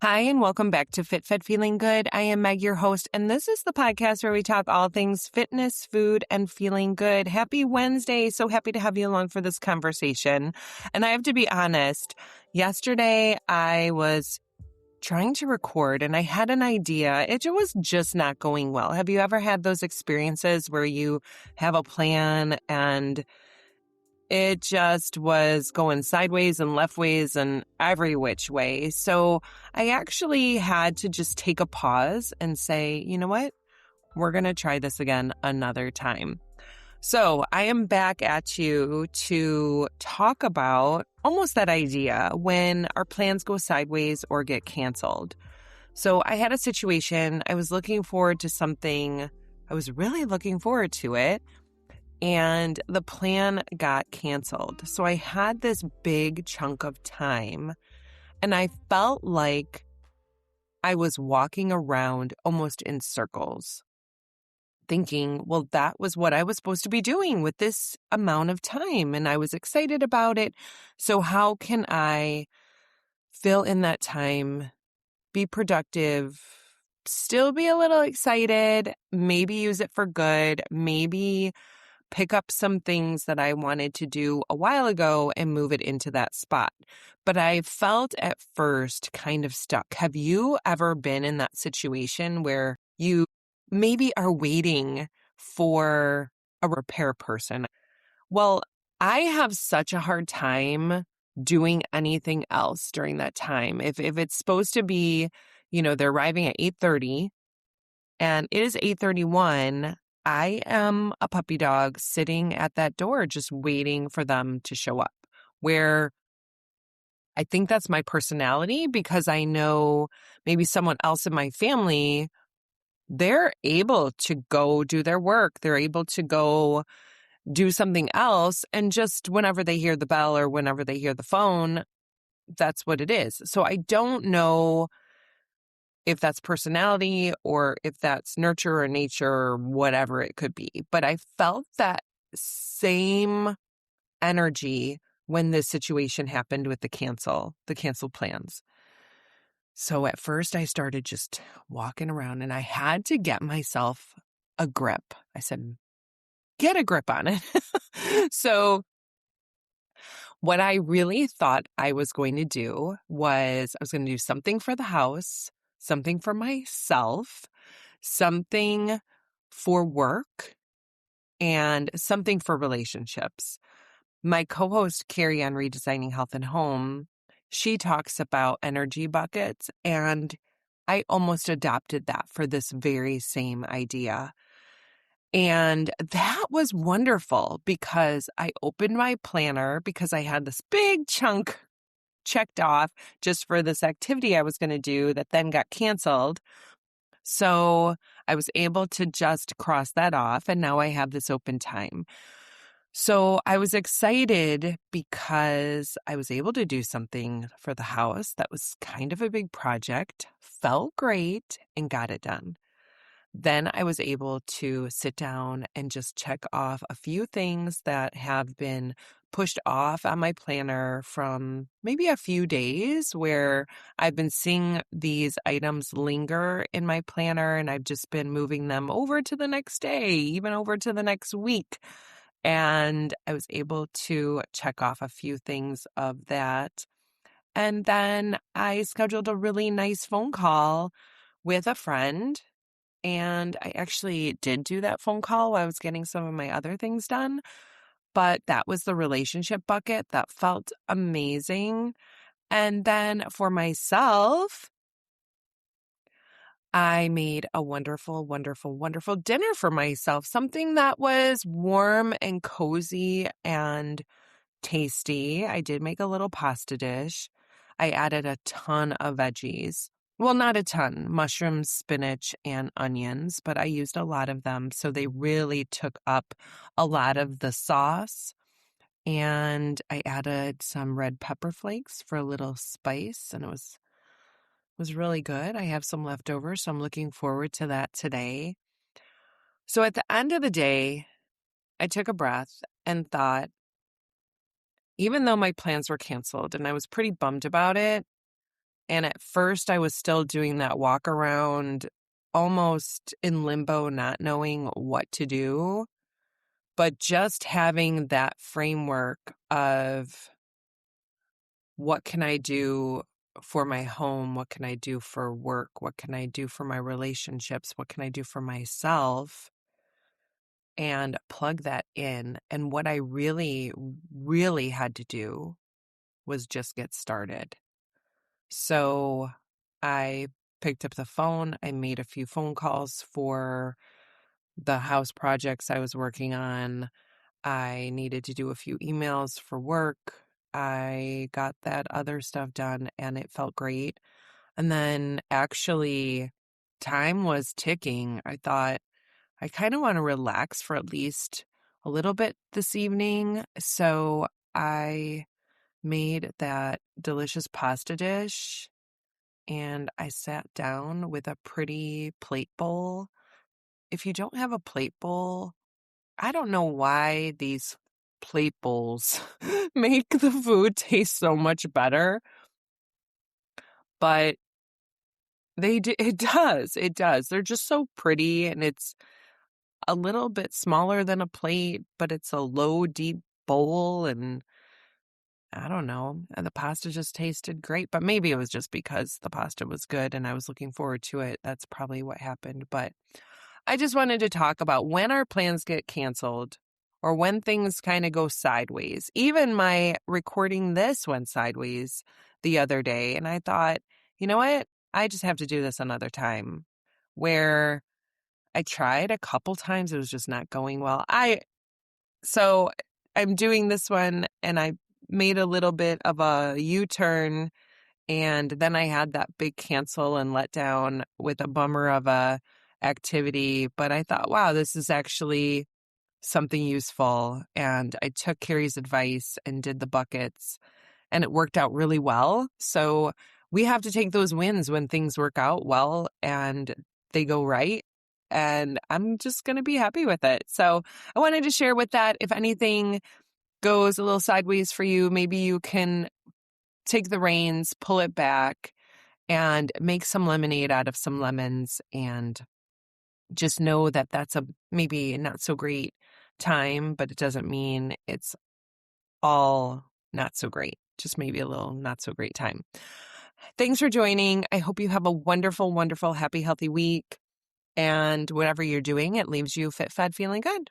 Hi, and welcome back to Fitfedfeelinggood. I am Meg, your host, and this is the podcast where we talk all things fitness, food, and feeling good. Happy Wednesday. So happy to have you along for this conversation. And I have to be honest, yesterday I was trying to record and I had an idea. It was just not going well. Have you ever had those experiences where you have a plan and it just was going sideways and left ways and every which way? So I actually had to just take a pause and say, you know what? We're going to try this again another time. So I am back at you to talk about almost that idea when our plans go sideways or get canceled. So I had a situation. I was looking forward to something. I was really looking forward to it. And the plan got canceled. So I had this big chunk of time and I felt like I was walking around almost in circles, thinking, well, that was what I was supposed to be doing with this amount of time. And I was excited about it. So how can I fill in that time, be productive, still be a little excited, maybe use it for good, maybe pick up some things that I wanted to do a while ago and move it into that spot. But I felt at first kind of stuck. Have you ever been in that situation where you maybe are waiting for a repair person? Well, I have such a hard time doing anything else during that time. If it's supposed to be, they're arriving at 8:30 and it is 8:31, I am a puppy dog sitting at that door just waiting for them to show up, where I think that's my personality because I know maybe someone else in my family, they're able to go do their work. They're able to go do something else. And just whenever they hear the bell or whenever they hear the phone, that's what it is. So I don't know if that's personality or if that's nurture or nature or whatever it could be. But I felt that same energy when this situation happened with the canceled plans. So at first I started just walking around and I had to get myself a grip. I said, get a grip on it. So what I really thought I was going to do was I was going to do something for the house, something for myself, something for work, and something for relationships. My co-host, Carrie on Redesigning Health and Home, she talks about energy buckets, and I almost adopted that for this very same idea. And that was wonderful because I opened my planner because I had this big chunk checked off just for this activity I was going to do that then got canceled. So I was able to just cross that off, and now I have this open time. So I was excited because I was able to do something for the house that was kind of a big project, felt great, and got it done. Then I was able to sit down and just check off a few things that have been pushed off on my planner from maybe a few days, where I've been seeing these items linger in my planner and I've just been moving them over to the next day, even over to the next week. And I was able to check off a few things of that. And then I scheduled a really nice phone call with a friend. And I actually did do that phone call while I was getting some of my other things done. But that was the relationship bucket that felt amazing. And then for myself, I made a wonderful, wonderful, wonderful dinner for myself. Something that was warm and cozy and tasty. I did make a little pasta dish. I added a ton of veggies. Well, not a ton, mushrooms, spinach, and onions, but I used a lot of them. So they really took up a lot of the sauce. And I added some red pepper flakes for a little spice, and it was really good. I have some leftovers, so I'm looking forward to that today. So at the end of the day, I took a breath and thought, even though my plans were canceled and I was pretty bummed about it, And at first I was still doing that walk around, almost in limbo, not knowing what to do. But just having that framework of what can I do for my home? What can I do for work? What can I do for my relationships? What can I do for myself? And plug that in. And what I really, really had to do was just get started. So I picked up the phone. I made a few phone calls for the house projects I was working on. I needed to do a few emails for work. I got that other stuff done and it felt great. And then actually, time was ticking. I thought, I kind of want to relax for at least a little bit this evening. So I made that delicious pasta dish and I sat down with a pretty plate bowl. If you don't have a plate bowl, I don't know why these plate bowls make the food taste so much better, but it does. It does. They're just so pretty and it's a little bit smaller than a plate, but it's a low, deep bowl and I don't know. And the pasta just tasted great, but maybe it was just because the pasta was good and I was looking forward to it. That's probably what happened. But I just wanted to talk about when our plans get canceled or when things kind of go sideways. Even my recording this went sideways the other day. And I thought, you know what? I just have to do this another time. Where I tried a couple times, it was just not going well. So I'm doing this one and I made a little bit of a U-turn and then I had that big cancel and letdown with a bummer of a activity. But I thought, wow, this is actually something useful. And I took Carrie's advice and did the buckets and it worked out really well. So we have to take those wins when things work out well and they go right. And I'm just going to be happy with it. So I wanted to share with that. If anything goes a little sideways for you, maybe you can take the reins, pull it back, and make some lemonade out of some lemons. And just know that that's a maybe not so great time, but it doesn't mean it's all not so great. Just maybe a little not so great time. Thanks for joining. I hope you have a wonderful, wonderful, happy, healthy week. And whatever you're doing, it leaves you fit, fed, feeling good.